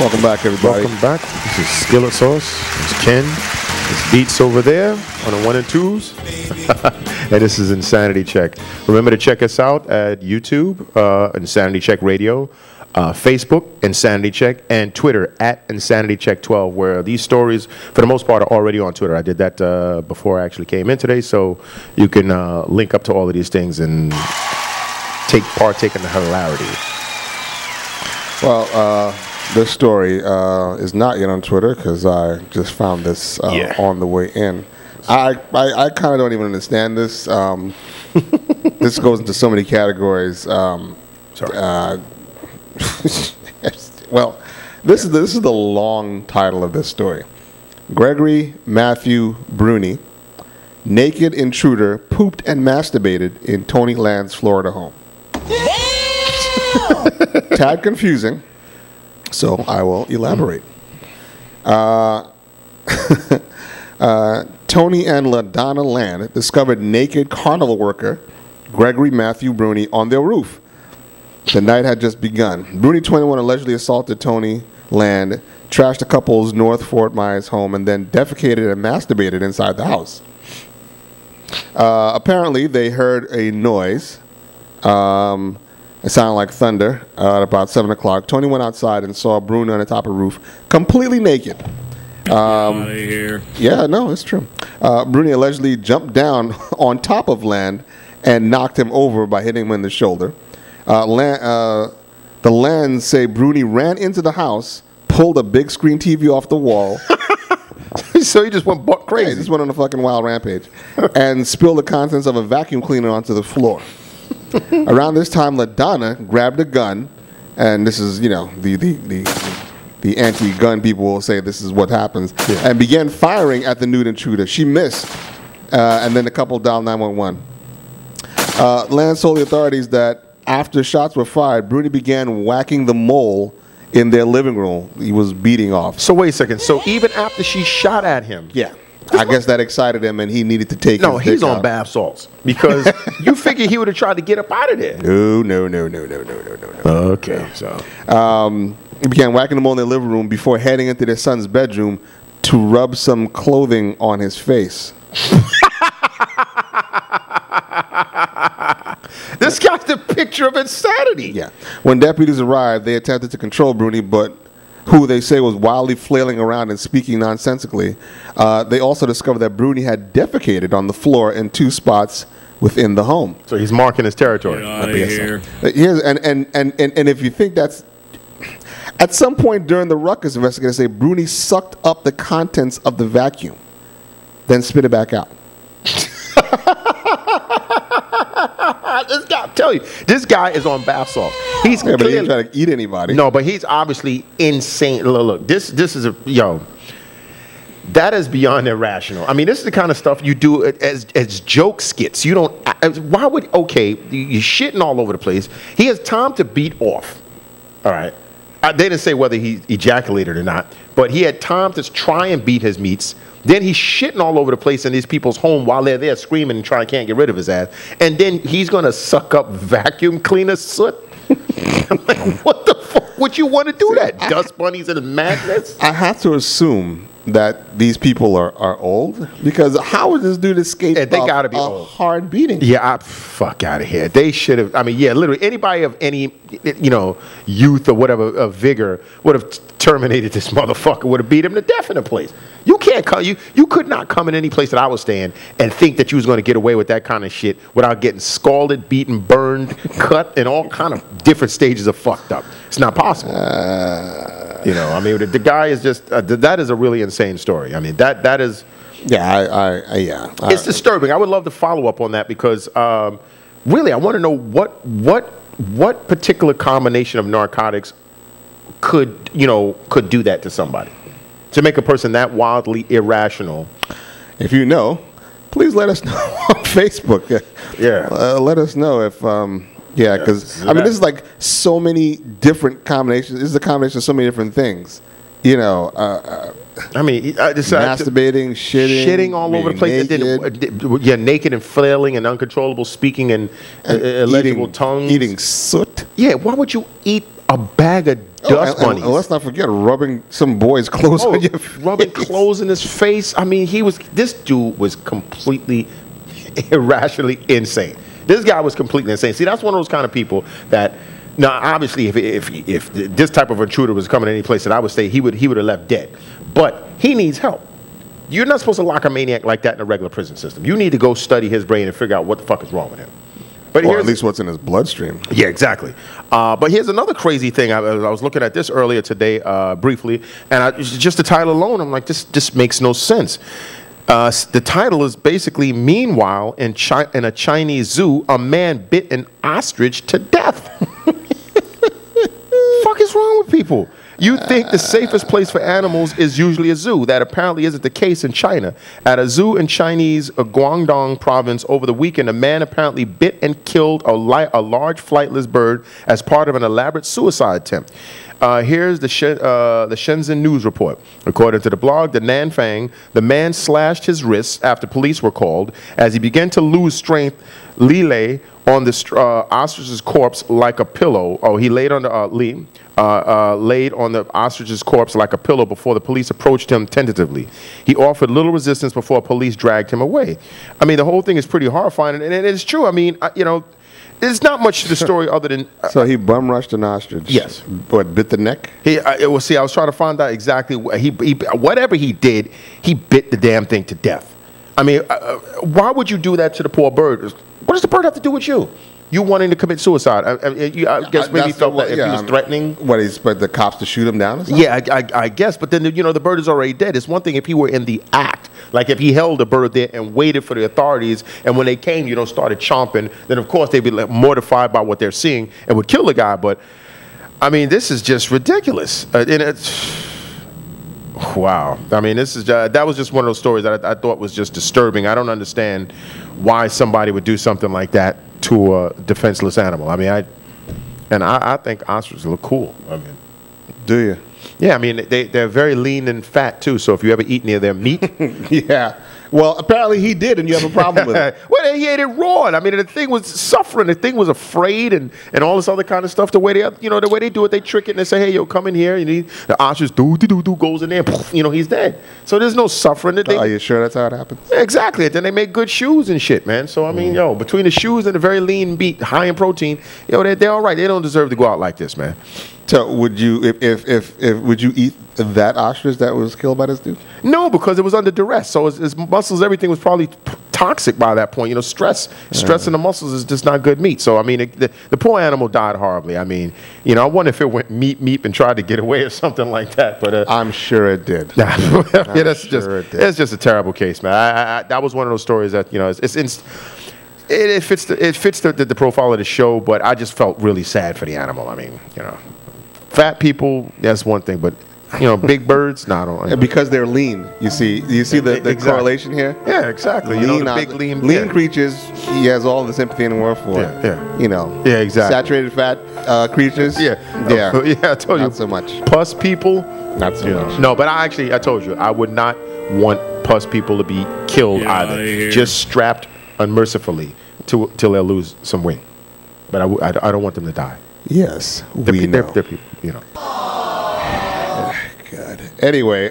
Welcome back, everybody. Welcome back. This is Skillet Sauce. It's Ken. It's Beats over there on the 1 and 2s. And this is Insanity Check. Remember to check us out at YouTube, Insanity Check Radio, Facebook, Insanity Check, and Twitter at Insanity Check 12, where these stories, for the most part, are already on Twitter. I did that before I actually came in today, so you can link up to all of these things and partake in the hilarity. Well, this story is not yet on Twitter because I just found this on the way in. I kind of don't even understand this. This goes into so many categories. Well, this is the long title of this story. Gregory Matthew Bruni, naked intruder, pooped and masturbated in Tony Land's Florida home. Tad confusing. So I will elaborate. Tony and LaDonna Land discovered naked carnival worker Gregory Matthew Bruni on their roof. The night had just begun. Bruni, 21, allegedly assaulted Tony Land, trashed the couple's North Fort Myers home, and then defecated and masturbated inside the house. Apparently, they heard a noise. It sounded like thunder at about 7 o'clock. Tony went outside and saw Bruno on the top of the roof, completely naked. Out of here. Yeah, no, it's true. Bruni allegedly jumped down on top of Land and knocked him over by hitting him in the shoulder. The Lands say Bruni ran into the house, pulled a big screen TV off the wall. So he just went buck crazy. Yeah, he just went on a fucking wild rampage and spilled the contents of a vacuum cleaner onto the floor. Around this time, LaDonna grabbed a gun, and this is, the anti-gun people will say this is what happens, and began firing at the nude intruder. She missed, and then the couple dialed 911. Lance told the authorities that after shots were fired, Bruni began whacking the mole in their living room. He was beating off. So wait a second. So even after she shot at him, I guess that excited him, and he needed to take. No, his he's dick on out. bath salts because you figure he would have tried to get up out of there. No. Okay, so he began whacking them all in their living room before heading into their son's bedroom to rub some clothing on his face. This guy's the picture of insanity. Yeah. When deputies arrived, they attempted to control Bruni, but who they say was wildly flailing around and speaking nonsensically. They also discovered that Bruni had defecated on the floor in 2 spots within the home. So he's marking his territory. Get out of here. And if you think that's... At some point during the ruckus, investigators say Bruni sucked up the contents of the vacuum, then spit it back out. This guy, I'm telling you, this guy is on bath salts. He's but he didn't try to eat anybody. No, but he's obviously insane. Look, this is that is beyond irrational. I mean, this is the kind of stuff you do as joke skits. You don't. Why would? Okay, you're shitting all over the place. He has time to beat off. All right. They didn't say whether he ejaculated or not, but he had time to try and beat his meats. Then he's shitting all over the place in these people's home while they're there screaming and can't get rid of his ass. And then he's going to suck up vacuum cleaner soot? I'm like, what the fuck would you want to do that? Dust bunnies and magnets? I have to assume that these people are old, because how would this dude escape They gotta be old. hard beating? Yeah, fuck out of here. They should have. I mean, yeah, literally anybody of any, youth or whatever of vigor would have terminated this motherfucker. Would have beat him to death in the place. You can't come. You could not come in any place that I was staying and think that you was going to get away with that kind of shit without getting scalded, beaten, burned, cut, and all kind of different stages of fucked up. It's not possible. I mean, the guy is just. That is a really insane story. I mean, that is. Yeah, It's disturbing. I would love to follow up on that because, really, I want to know what particular combination of narcotics could do that to somebody, to make a person that wildly irrational. If you know, please let us know on Facebook. Yeah, let us know if. Because I mean, this is like so many different combinations. This is a combination of so many different things. I mean, masturbating, shitting all over the place. Naked. Naked and flailing and uncontrollable speaking and illegible tongues. Eating soot. Yeah, why would you eat A bag of dust bunnies. And let's not forget rubbing some boy's clothes on your face. Rubbing clothes in his face. I mean, this dude was completely irrationally insane. This guy was completely insane. See, that's one of those kind of people that, now obviously if this type of intruder was coming to any place that I would stay, he would have left dead. But he needs help. You're not supposed to lock a maniac like that in a regular prison system. You need to go study his brain and figure out what the fuck is wrong with him. But or at least what's in his bloodstream. Yeah, exactly. But here's another crazy thing. I was looking at this earlier today, briefly, and just the title alone, I'm like, this makes no sense. The title is basically, meanwhile, in a Chinese zoo, a man bit an ostrich to death. Fuck is wrong with people? You think the safest place for animals is usually a zoo. That apparently isn't the case in China. At a zoo in Chinese Guangdong province over the weekend, a man apparently bit and killed a large flightless bird as part of an elaborate suicide attempt. Here's the Shenzhen News report. According to the blog, the Nanfang, the man slashed his wrists after police were called. As he began to lose strength, Li lay on the ostrich's corpse like a pillow. Oh, he laid on the laid on the ostrich's corpse like a pillow before the police approached him tentatively. He offered little resistance before police dragged him away. I mean, the whole thing is pretty horrifying, and it's true. I mean, there's not much to the story other than... So he bum rushed an ostrich? Yes. What, bit the neck? I was trying to find out exactly... whatever he did, he bit the damn thing to death. I mean, why would you do that to the poor bird? What does the bird have to do with you? You wanting to commit suicide. I guess maybe he felt that if he was threatening... What, he expected the cops to shoot him down or something? Yeah, I guess. But then, the bird is already dead. It's one thing if he were in the act. Like if he held the bird there and waited for the authorities, and when they came, started chomping, then of course they'd be mortified by what they're seeing and would kill the guy. But, I mean, this is just ridiculous. And it's... Wow. I mean, that was just one of those stories that I thought was just disturbing. I don't understand why somebody would do something like that to a defenseless animal. I mean, I think ostriches look cool. I mean, do you? Yeah, I mean, they're very lean and fat too. So if you ever eat any of their meat, yeah. Well, apparently he did, and you have a problem with it. Well, he ate it raw. I mean, the thing was suffering. The thing was afraid, and all this other kind of stuff. The way they do it, they trick it and they say, "Hey, yo, come in here." The ostrich goes in there, and poof, he's dead. So there's no suffering. Are you sure that's how it happens? Exactly. Then they make good shoes and shit, man. So I mean, between the shoes and the very lean meat, high in protein, they're all right. They don't deserve to go out like this, man. So would you, if would you eat that ostrich that was killed by this dude? No, because it was under duress. So his muscles, everything was probably toxic by that point. Stress in the muscles is just not good meat. So I mean, the poor animal died horribly. I mean, I wonder if it went meep and tried to get away or something like that. But I'm sure it did. It's just a terrible case, man. That was one of those stories that it fits the profile of the show, but I just felt really sad for the animal. I mean, fat people, that's one thing, but big birds, no, I don't. And because they're lean, you see the exactly. Correlation here. Yeah, exactly. Lean, big lean creatures, he has all the sympathy in the world for. Yeah. Yeah, exactly. Saturated fat creatures. Yeah. I told you. Not so much. Pus people, not so much. No, but I told you, I would not want pus people to be killed either. Just strapped unmercifully till they'll lose some weight. But I don't want them to die. Yes, we know. They're people, God. Anyway,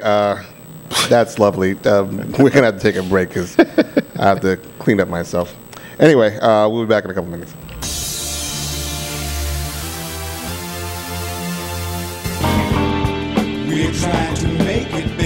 that's lovely. We're gonna have to take a break because I have to clean up myself. Anyway, we'll be back in a couple minutes. We're trying to make it better.